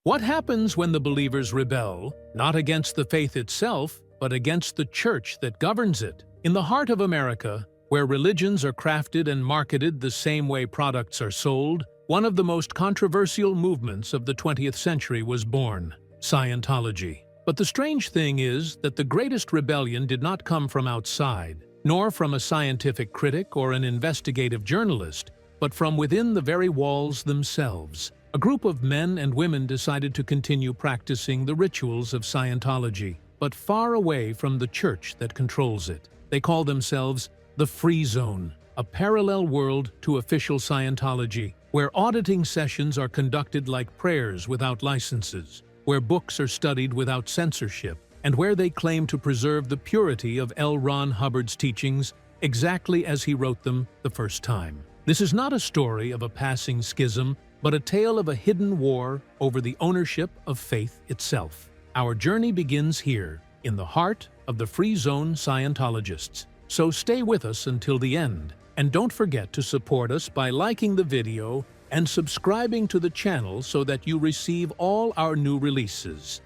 What happens when the believers rebel, not against the faith itself, but against the church that governs it? In the heart of America, where religions are crafted and marketed the same way products are sold, one of the most controversial movements of the 20th century was born: Scientology. But the strange thing is that the greatest rebellion did not come from outside, nor from a scientific critic or an investigative journalist, but from within the very walls themselves. A group of men and women decided to continue practicing the rituals of Scientology, but far away from the church that controls it. They call themselves the Free Zone, a parallel world to official Scientology, where auditing sessions are conducted like prayers without licenses, where books are studied without censorship, and where they claim to preserve the purity of L. Ron Hubbard's teachings exactly as he wrote them the first time. This is not a story of a passing schism, but a tale of a hidden war over the ownership of faith itself. Our journey begins here, in the heart of the Free Zone Scientologists. So stay with us until the end, and don't forget to support us by liking the video and subscribing to the channel so that you receive all our new releases.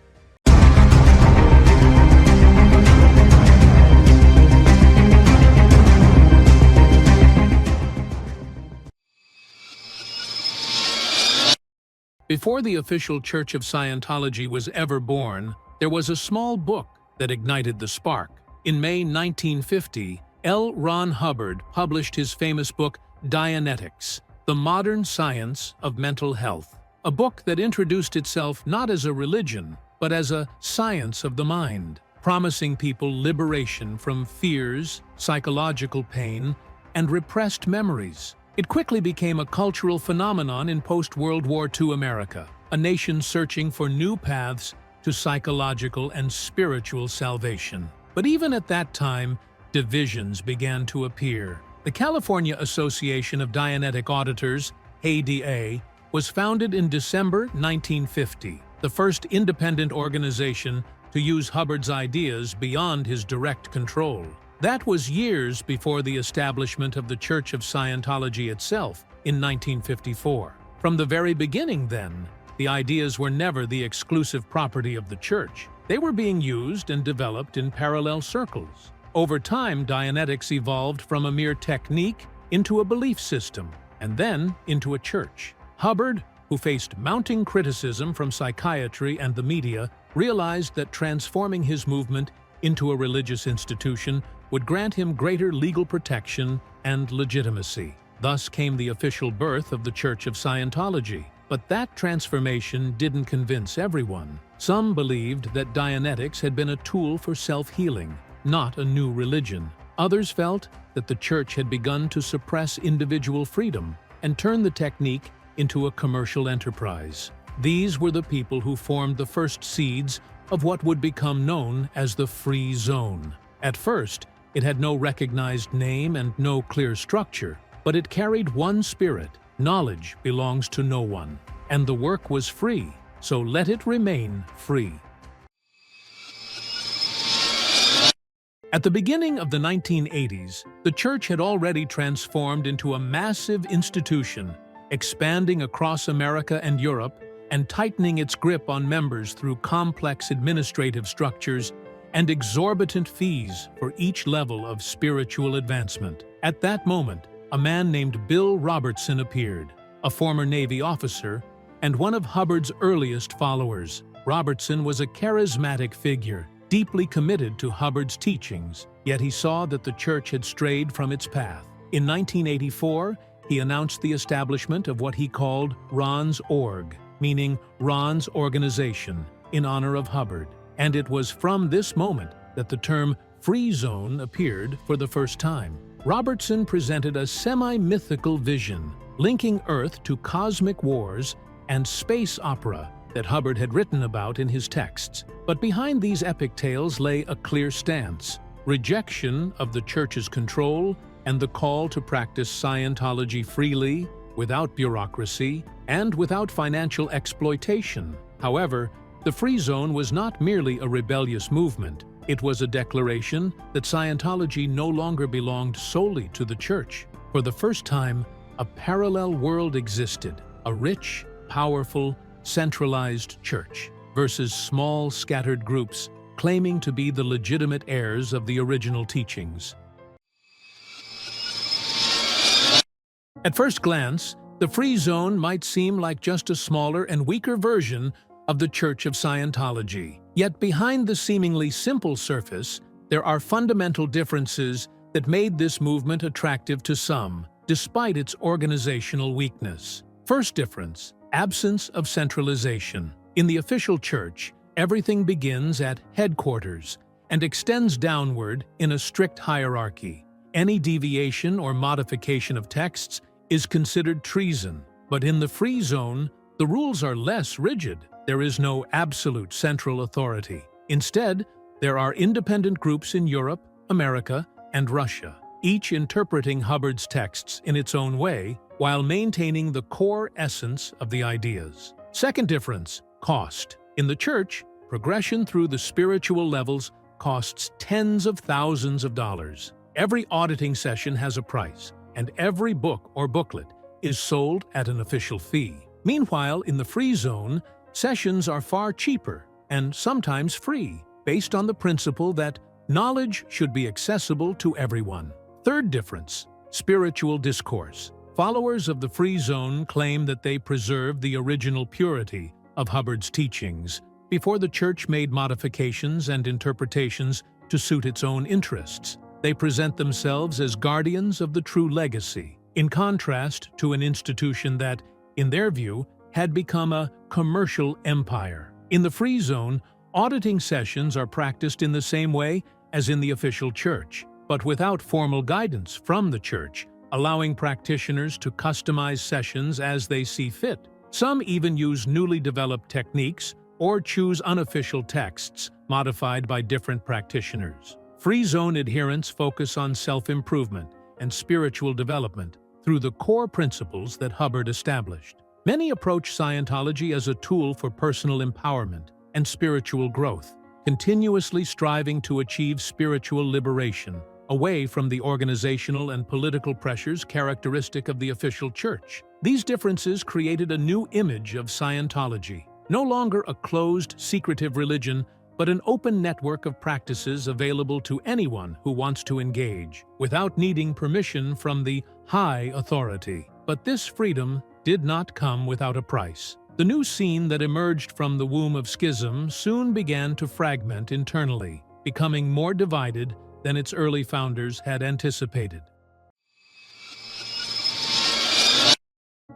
Before the official Church of Scientology was ever born, there was a small book that ignited the spark. In May 1950, L. Ron Hubbard published his famous book, Dianetics: The Modern Science of Mental Health, a book that introduced itself not as a religion, but as a science of the mind, promising people liberation from fears, psychological pain, and repressed memories. It quickly became a cultural phenomenon in post-World War II America, a nation searching for new paths to psychological and spiritual salvation. But even at that time, divisions began to appear. The California Association of Dianetic Auditors, ADA, was founded in December 1950, the first independent organization to use Hubbard's ideas beyond his direct control. That was years before the establishment of the Church of Scientology itself in 1954. From the very beginning, then, the ideas were never the exclusive property of the church. They were being used and developed in parallel circles. Over time, Dianetics evolved from a mere technique into a belief system, and then into a church. Hubbard, who faced mounting criticism from psychiatry and the media, realized that transforming his movement into a religious institution would grant him greater legal protection and legitimacy. Thus came the official birth of the Church of Scientology. But that transformation didn't convince everyone. Some believed that Dianetics had been a tool for self-healing, not a new religion. Others felt that the church had begun to suppress individual freedom and turn the technique into a commercial enterprise. These were the people who formed the first seeds of what would become known as the Free Zone. At first, it had no recognized name and no clear structure, but it carried one spirit: knowledge belongs to no one. And the work was free, so let it remain free. At the beginning of the 1980s, the church had already transformed into a massive institution, expanding across America and Europe and tightening its grip on members through complex administrative structures and exorbitant fees for each level of spiritual advancement. At that moment, a man named Bill Robertson appeared, a former Navy officer and one of Hubbard's earliest followers. Robertson was a charismatic figure, deeply committed to Hubbard's teachings, yet he saw that the church had strayed from its path. In 1984, he announced the establishment of what he called Ron's Org, meaning Ron's Organization, in honor of Hubbard. And it was from this moment that the term Free Zone appeared for the first time. Robertson presented a semi-mythical vision, linking Earth to cosmic wars and space opera that Hubbard had written about in his texts. But behind these epic tales lay a clear stance: rejection of the church's control and the call to practice Scientology freely, without bureaucracy, and without financial exploitation. However, the Free Zone was not merely a rebellious movement. It was a declaration that Scientology no longer belonged solely to the church. For the first time, a parallel world existed, a rich, powerful, centralized church versus small, scattered groups claiming to be the legitimate heirs of the original teachings. At first glance, the Free Zone might seem like just a smaller and weaker version of the Church of Scientology. Yet behind the seemingly simple surface, there are fundamental differences that made this movement attractive to some, despite its organizational weakness. First difference: absence of centralization. In the official church, everything begins at headquarters and extends downward in a strict hierarchy. Any deviation or modification of texts is considered treason. But in the Free Zone, the rules are less rigid. There is no absolute central authority. Instead, there are independent groups in Europe, America, and Russia, each interpreting Hubbard's texts in its own way while maintaining the core essence of the ideas. Second difference: cost. In the church, progression through the spiritual levels costs tens of thousands of dollars. Every auditing session has a price, and every book or booklet is sold at an official fee. Meanwhile, in the Free Zone, sessions are far cheaper and sometimes free, based on the principle that knowledge should be accessible to everyone. Third difference: spiritual discourse. Followers of the Free Zone claim that they preserved the original purity of Hubbard's teachings before the church made modifications and interpretations to suit its own interests. They present themselves as guardians of the true legacy, in contrast to an institution that, in their view, had become a commercial empire. In the Free Zone, auditing sessions are practiced in the same way as in the official church, but without formal guidance from the church, allowing practitioners to customize sessions as they see fit. Some even use newly developed techniques or choose unofficial texts modified by different practitioners. Free Zone adherents focus on self-improvement and spiritual development through the core principles that Hubbard established. Many approach Scientology as a tool for personal empowerment and spiritual growth, continuously striving to achieve spiritual liberation away from the organizational and political pressures characteristic of the official church. These differences created a new image of Scientology, no longer a closed, secretive religion, but an open network of practices available to anyone who wants to engage, without needing permission from the high authority. But this freedom did not come without a price. The new scene that emerged from the womb of schism soon began to fragment internally, becoming more divided than its early founders had anticipated.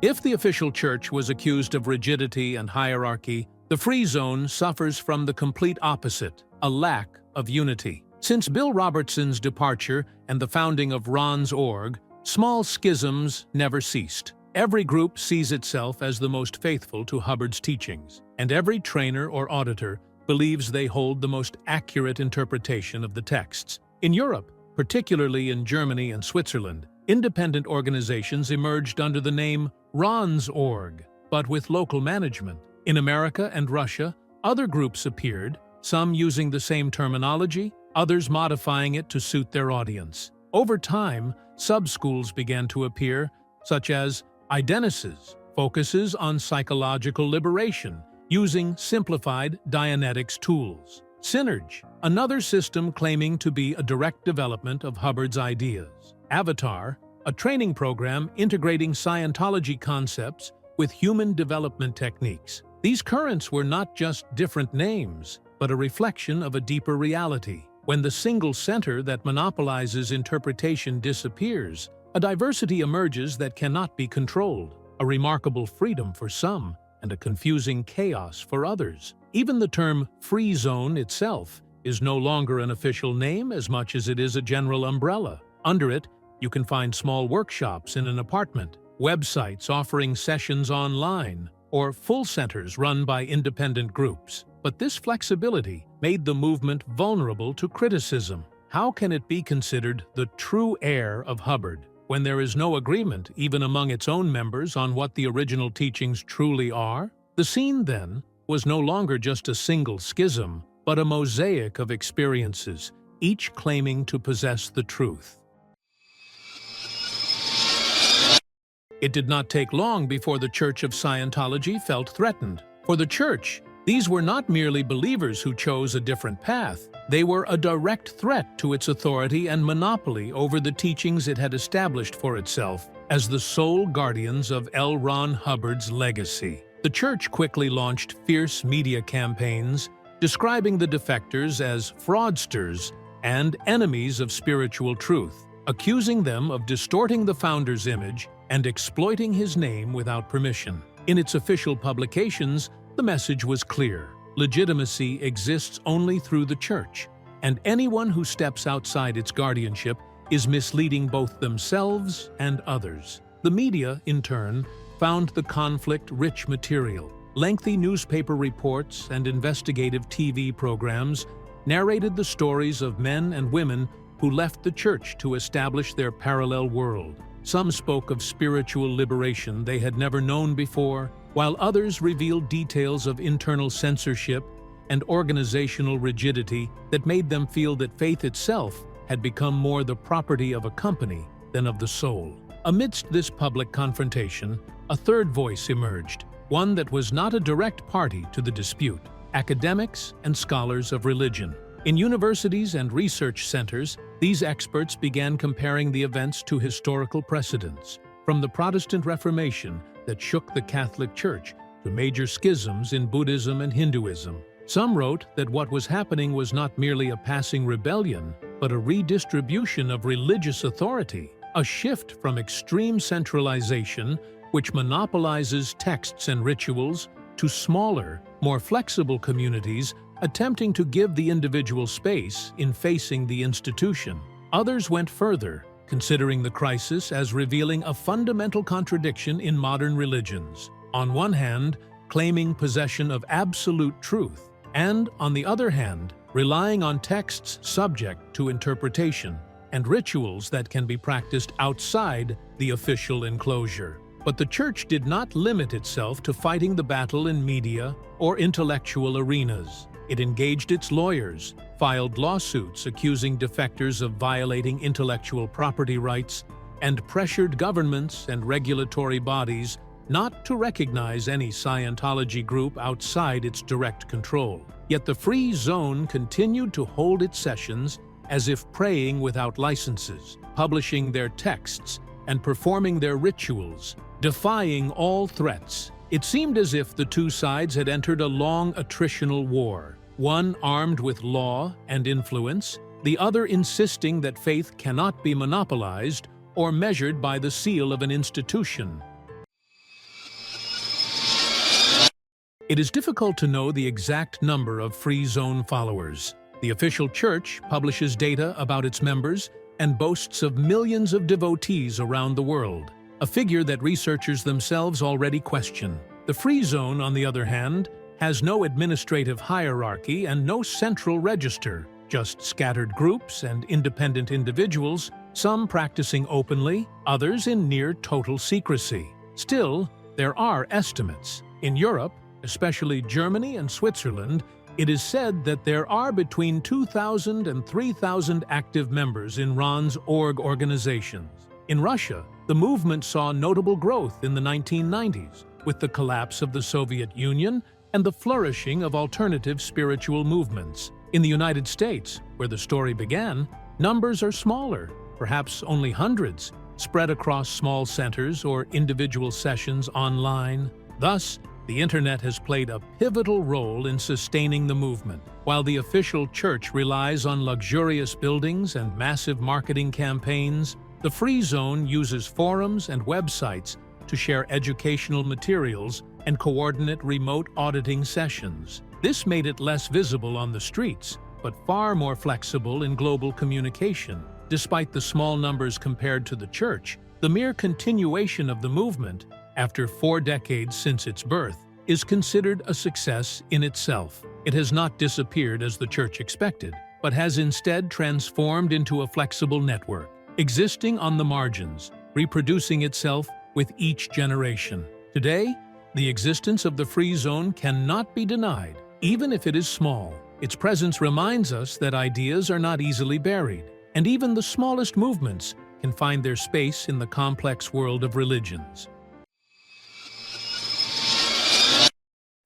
If the official church was accused of rigidity and hierarchy, the Free Zone suffers from the complete opposite: a lack of unity. Since Bill Robertson's departure and the founding of Ron's org, small schisms never ceased. Every group sees itself as the most faithful to Hubbard's teachings, and every trainer or auditor believes they hold the most accurate interpretation of the texts. In Europe, particularly in Germany and Switzerland, independent organizations emerged under the name Ron's org, but with local management. In America and Russia, other groups appeared, some using the same terminology, others modifying it to suit their audience. Over time, sub-schools began to appear, such as Eidenesis, focuses on psychological liberation, using simplified Dianetics tools. Synergy, another system claiming to be a direct development of Hubbard's ideas. Avatar, a training program integrating Scientology concepts with human development techniques. These currents were not just different names, but a reflection of a deeper reality. When the single center that monopolizes interpretation disappears, a diversity emerges that cannot be controlled, a remarkable freedom for some, and a confusing chaos for others. Even the term Free Zone itself is no longer an official name as much as it is a general umbrella. Under it, you can find small workshops in an apartment, websites offering sessions online, or full centers run by independent groups. But this flexibility made the movement vulnerable to criticism. How can it be considered the true heir of Hubbard when there is no agreement even among its own members on what the original teachings truly are? The scene, then, was no longer just a single schism, but a mosaic of experiences, each claiming to possess the truth. It did not take long before the Church of Scientology felt threatened. For the Church, these were not merely believers who chose a different path. They were a direct threat to its authority and monopoly over the teachings it had established for itself as the sole guardians of L. Ron Hubbard's legacy. The Church quickly launched fierce media campaigns describing the defectors as fraudsters and enemies of spiritual truth, accusing them of distorting the founder's image and exploiting his name without permission. In its official publications, the message was clear. Legitimacy exists only through the Church, and anyone who steps outside its guardianship is misleading both themselves and others. The media, in turn, found the conflict rich material. Lengthy newspaper reports and investigative TV programs narrated the stories of men and women who left the Church to establish their parallel world. Some spoke of spiritual liberation they had never known before, while others revealed details of internal censorship and organizational rigidity that made them feel that faith itself had become more the property of a company than of the soul. Amidst this public confrontation, a third voice emerged, one that was not a direct party to the dispute: academics and scholars of religion. In universities and research centers, these experts began comparing the events to historical precedents, from the Protestant Reformation that shook the Catholic Church to major schisms in Buddhism and Hinduism. Some wrote that what was happening was not merely a passing rebellion, but a redistribution of religious authority, a shift from extreme centralization, which monopolizes texts and rituals, to smaller, more flexible communities attempting to give the individual space in facing the institution. Others went further, considering the crisis as revealing a fundamental contradiction in modern religions. On one hand, claiming possession of absolute truth, and, on the other hand, relying on texts subject to interpretation and rituals that can be practiced outside the official enclosure. But the Church did not limit itself to fighting the battle in media or intellectual arenas. It engaged its lawyers, filed lawsuits accusing defectors of violating intellectual property rights, and pressured governments and regulatory bodies not to recognize any Scientology group outside its direct control. Yet the Free Zone continued to hold its sessions as if praying without licenses, publishing their texts and performing their rituals, defying all threats. It seemed as if the two sides had entered a long attritional war, one armed with law and influence, the other insisting that faith cannot be monopolized or measured by the seal of an institution. It is difficult to know the exact number of Free Zone followers. The official Church publishes data about its members and boasts of millions of devotees around the world, a figure that researchers themselves already question. The Free Zone, on the other hand, has no administrative hierarchy and no central register, just scattered groups and independent individuals, some practicing openly, others in near total secrecy. Still, there are estimates. In Europe, especially Germany and Switzerland, it is said that there are between 2,000 and 3,000 active members in Ron's organizations. In Russia, the movement saw notable growth in the 1990s, with the collapse of the Soviet Union and the flourishing of alternative spiritual movements. In the United States, where the story began, numbers are smaller, perhaps only hundreds, spread across small centers or individual sessions online. Thus, the Internet has played a pivotal role in sustaining the movement. While the official Church relies on luxurious buildings and massive marketing campaigns, the Free Zone uses forums and websites to share educational materials and coordinate remote auditing sessions. This made it less visible on the streets, but far more flexible in global communication. Despite the small numbers compared to the Church, the mere continuation of the movement, after 4 decades since its birth, is considered a success in itself. It has not disappeared as the Church expected, but has instead transformed into a flexible network, existing on the margins, reproducing itself with each generation. Today, the existence of the Free Zone cannot be denied, even if it is small. Its presence reminds us that ideas are not easily buried, and even the smallest movements can find their space in the complex world of religions.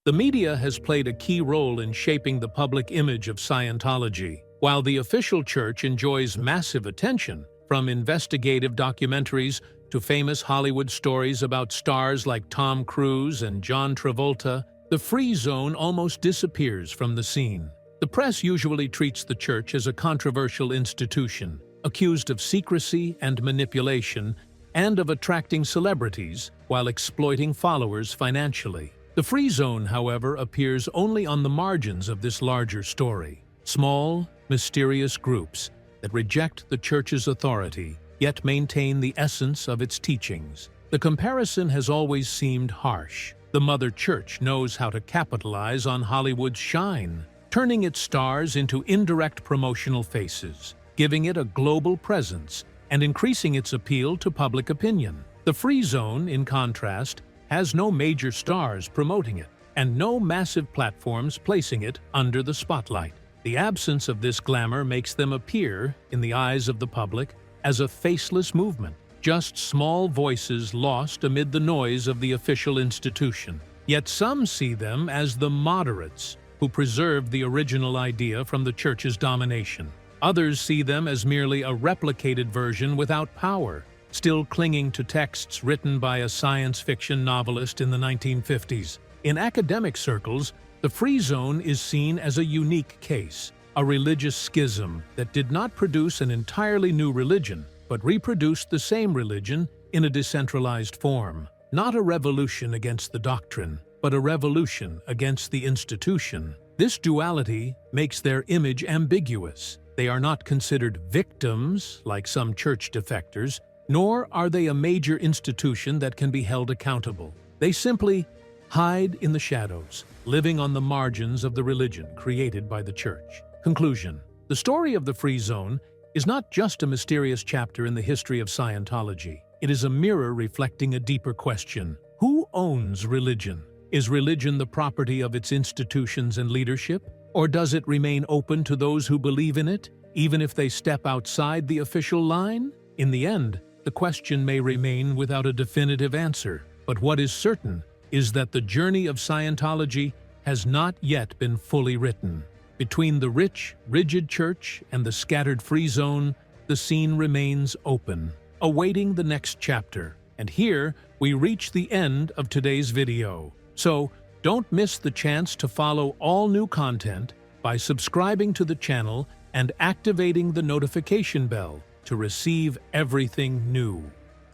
The media has played a key role in shaping the public image of Scientology. While the official church enjoys massive attention, from investigative documentaries to famous Hollywood stories about stars like Tom Cruise and John Travolta, the free zone almost disappears from the scene. The press usually treats the church as a controversial institution, accused of secrecy and manipulation, and of attracting celebrities while exploiting followers financially. The free zone, however, appears only on the margins of this larger story. Small, mysterious groups that reject the church's authority, yet maintain the essence of its teachings. The comparison has always seemed harsh. The Mother Church knows how to capitalize on Hollywood's shine, turning its stars into indirect promotional faces, giving it a global presence and increasing its appeal to public opinion. The free zone, in contrast, has no major stars promoting it, and no massive platforms placing it under the spotlight. The absence of this glamour makes them appear, in the eyes of the public, as a faceless movement, just small voices lost amid the noise of the official institution. Yet some see them as the moderates, who preserved the original idea from the church's domination. Others see them as merely a replicated version without power, still clinging to texts written by a science fiction novelist in the 1950s. In academic circles, the free zone is seen as a unique case, a religious schism that did not produce an entirely new religion, but reproduced the same religion in a decentralized form. Not a revolution against the doctrine, but a revolution against the institution. This duality makes their image ambiguous. They are not considered victims, like some church defectors, nor are they a major institution that can be held accountable. They simply hide in the shadows, living on the margins of the religion created by the church. Conclusion: the story of the free zone is not just a mysterious chapter in the history of Scientology. It is a mirror reflecting a deeper question. Who owns religion? Is religion the property of its institutions and leadership? Or does it remain open to those who believe in it, even if they step outside the official line? In the end, the question may remain without a definitive answer. But what is certain is that the journey of Scientology has not yet been fully written. Between the rich, rigid church and the scattered free zone, the scene remains open, awaiting the next chapter. And here, we reach the end of today's video. So, don't miss the chance to follow all new content by subscribing to the channel and activating the notification bell to receive everything new.